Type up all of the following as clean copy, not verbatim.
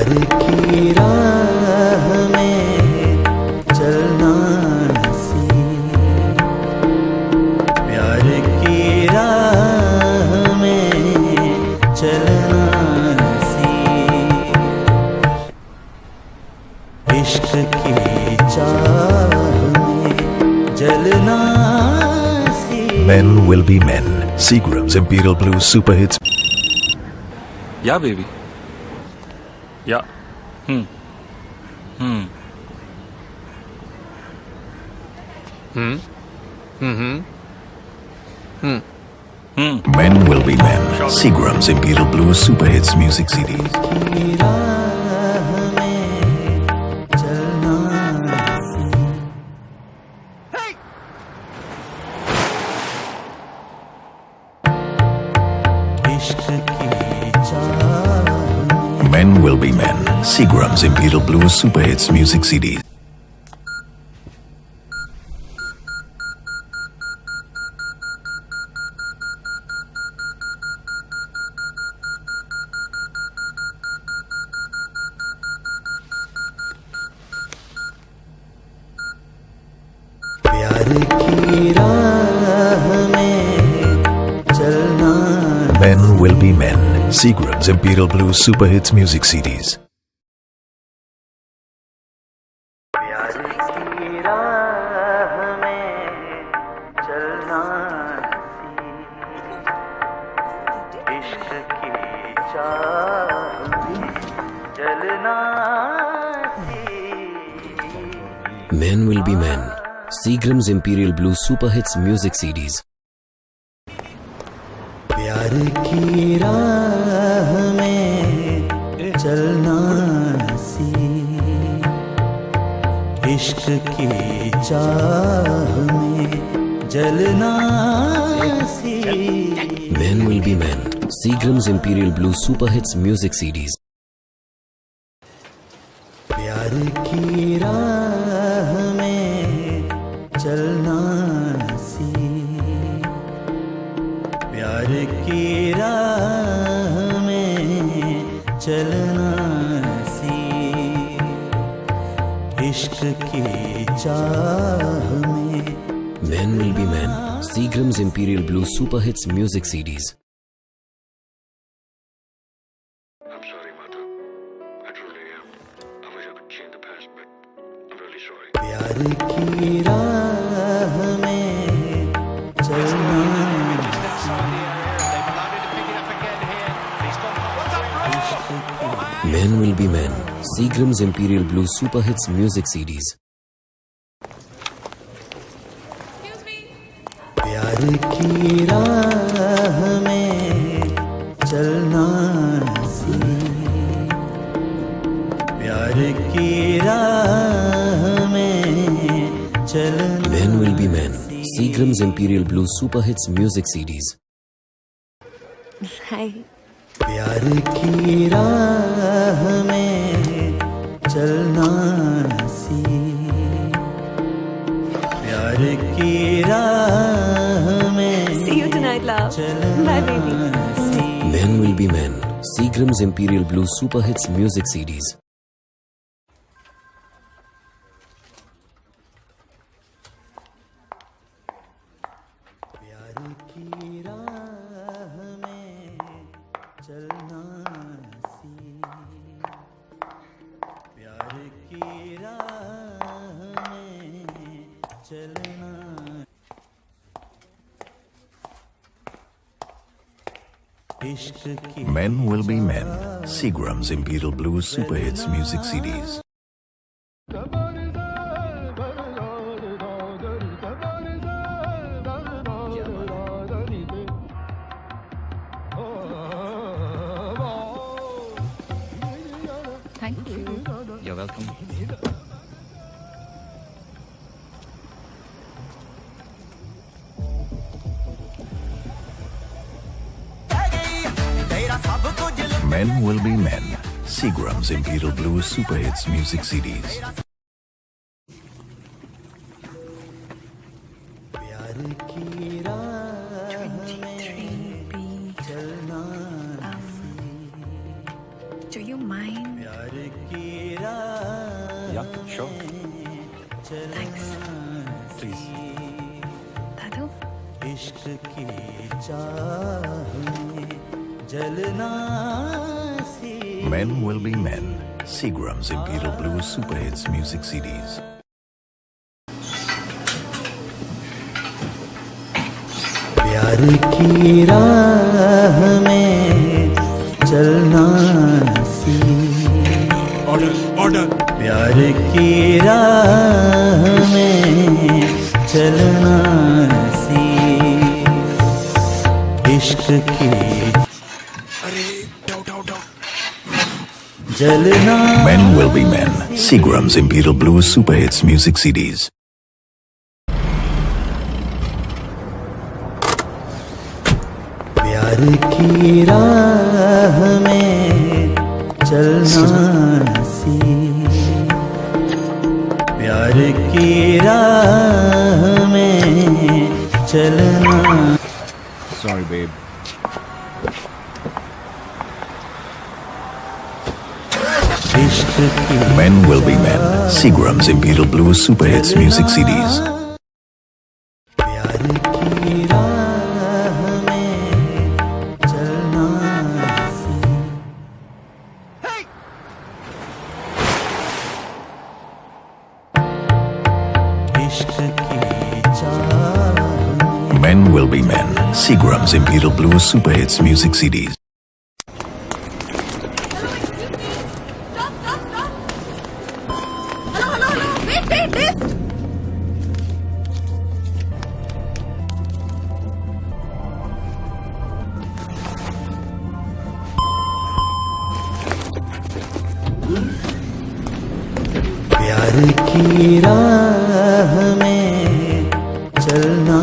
प्यार की राह में चलना सीख, प्यार की राह में चलना सीख, इश्क की चाह में जलना सीख। Men will be men. Seagram's Imperial Blue Super Hits. Yeah, baby. Yeah. Men will be men. Seagram's Imperial Blue Super Hits Music CDs. की राह में चलना सीख। इश्क की चाह में Men will be men. Seagram's Imperial Blue Super Hits Music CDs. प्यार की राह में चलना Men will be men. Seagram's Imperial Blue Super Hits Music CDs. प्यार की राह में चलना सीख, इश्क की चाह में जलना सीख। Men will be men. Seagram's Imperial Blue Super Hits Music CDs. प्यार की राह में चलना सीख, इश्क की चाह में जलना सीख। Men will be men. Seagram's Imperial Blue Super Hits Music CDs. प्यार की राह में चलना सीख, प्यार की राह में चलना सीख, इश्क की चाह में Men will be men. Seagram's Imperial Blue Super Hits Music CDs. I'm sorry, Mother. I truly am. I wish I could change the past, but I'm really sorry. प्यार की राह में चलना Men will be men. Seagram's Imperial Blue Super Hits Music CDs. प्यार की राह में चलना सीख, प्यार की राह में चलना Men will be men. Seagram's Imperial Blue Super Hits Music CDs. Hi. प्यार की राह में चलना सीख, प्यार की राह में See you tonight, love. Bye, baby. Men will be men. Seagram's Imperial Blue Super Hits Music CDs. प्यार की राह में चलना सीख, प्यार की राह में चलना। इश्क की Men will be men. Seagram's Imperial Blue Super Hits Music CDs. Thank you. You're welcome. Men will be men. Seagram's Imperial Blue Super Hits Music CDs. प्यार की राह में चलना Do you mind? प्यार की राह Yeah, sure. Thanks. Please. दादू इश्क की चाह में जलना सी Men Will Be Men. Seagram's Imperial Blue Super Hits Music CDs. प्यार की राह में चलना सी Order. प्यार की राह में चलना सी इश्क की जलना Men Will Be Men. Seagram's Imperial Blue Super Hits Music CDs. प्यार की राह में चलना सी प्यार की राह में चलना Sorry, babe. इश्क की Men Will Be Men. Seagram's Imperial Blue Super Hits Music CDs. प्यार की राह में चलना सी इश्क की चाह में Men Will Be Men. Seagram's Imperial Blue Super Hits Music CDs. प्यार की राह में चलना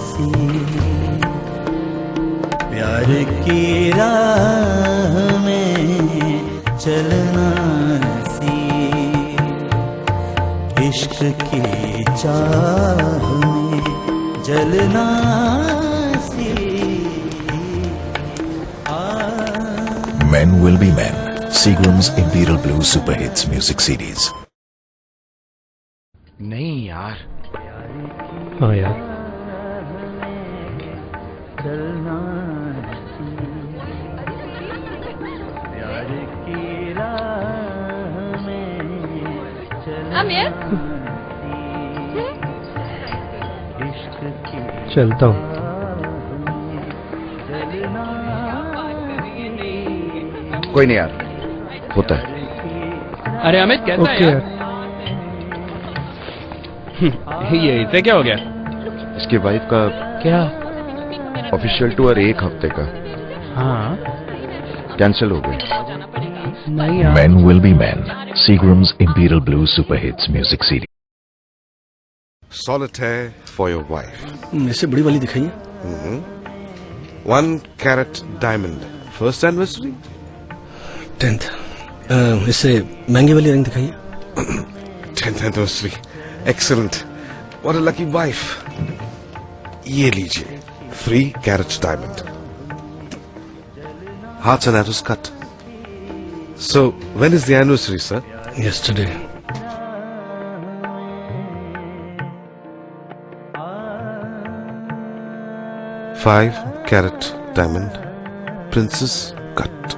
सी प्यार की राह में चलना सी इश्क की चाह में जलना सी Men Will Be Men. Seagram's Imperial Blue Super Hits Music CDs. नहीं यार. हाँ यार चलना सी प्यार की राह में चलना सी इश्क की चलता हूँ कोई नहीं यार, होता है। अरे अमित कैसा ओके यार ये इसे क्या हो गया? इसकी वाइफ का क्या? ऑफिशियल टूर 1 हफ्ते का हाँ. कैंसिल हो गया। नहीं यार. Men Will Be Men. Seagram's Imperial Blue Super Hits Music CD. Solitaire for your wife. इससे बड़ी वाली दिखाइए 1 carat diamond. First anniversary? 10th इससे महंगी वाली रिंग दिखाइए 10th anniversary. Excellent. What a lucky wife. ये लीजिए 3 carat diamond. Hearts and arrows cut. So, when is the anniversary, sir? yesterday 5 carat diamond. Princess cut.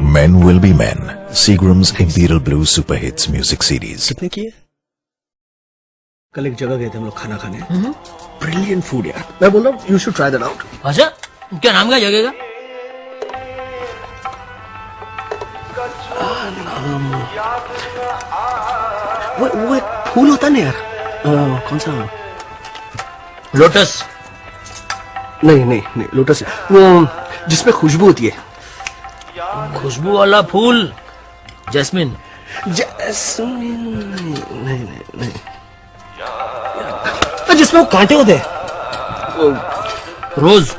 Men Will Be Men. Seagram's Imperial Blue Super Hits Music CDs. कितने की है कल एक जगह गए थे हम लोग खाना खाने ब्रिलियंट फूड यार मैं बोल रहा हूँ you should try that out अच्छा क्या नाम का जगह का? वो एक फूल होता है ना यार कौन सा लोटस. नहीं नहीं नहीं लोटस वो जिसमें खुशबू होती है खुशबू वाला फूल. जैस्मिन. जैस्मिन नहीं नहीं नहीं जिसमें वो कांटे होते हैं रोज.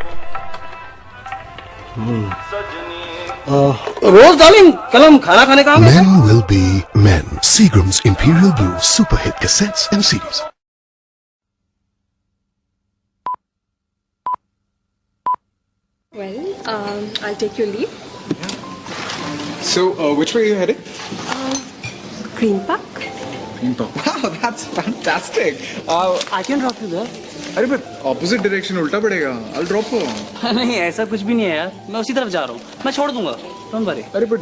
रोज डार्लिंग कल हम खाना खाने का Men Will Be Men. Seagram's Imperial Blue Super Hit Cassettes and CDs. Well, I'll take your leave. So, which way are you heading? Green Park. Wow, that's fantastic. I can drop you there. अरे but opposite direction उल्टा पड़ेगा. I'll drop her. नहीं ऐसा कुछ भी नहीं है यार, मैं उसी तरफ जा रहा हूँ, मैं छोड़ दूंगा. Don't worry. अरे but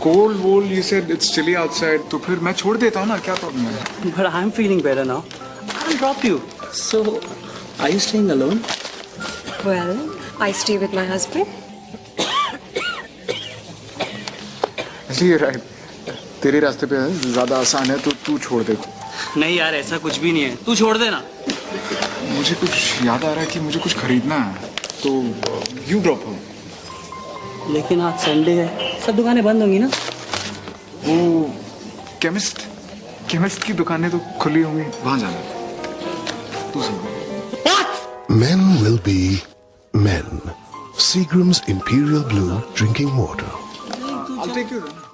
cold, you said it's chilly outside. तो फिर मैं छोड़ देता हूँ ना, क्या problem है? But I'm feeling better now. I'll drop you. So, are you staying alone? Well, I stay with my husband. Actually, you're right. तेरे रास्ते पे ज्यादा आसान है तो तू छोड़ दे. नहीं यार ऐसा कुछ भी नहीं है, तू छोड़ देना. मुझे कुछ याद आ रहा है कि मुझे कुछ खरीदना है, तो यू ड्रॉप हो. लेकिन आज संडे है, सब दुकानें बंद होंगी ना. वो केमिस्ट की दुकानें तो खुली होंगी, वहां जाना. तू सुन. Men will be men. Seagram's Imperial Blue drinking water. I'll take you then.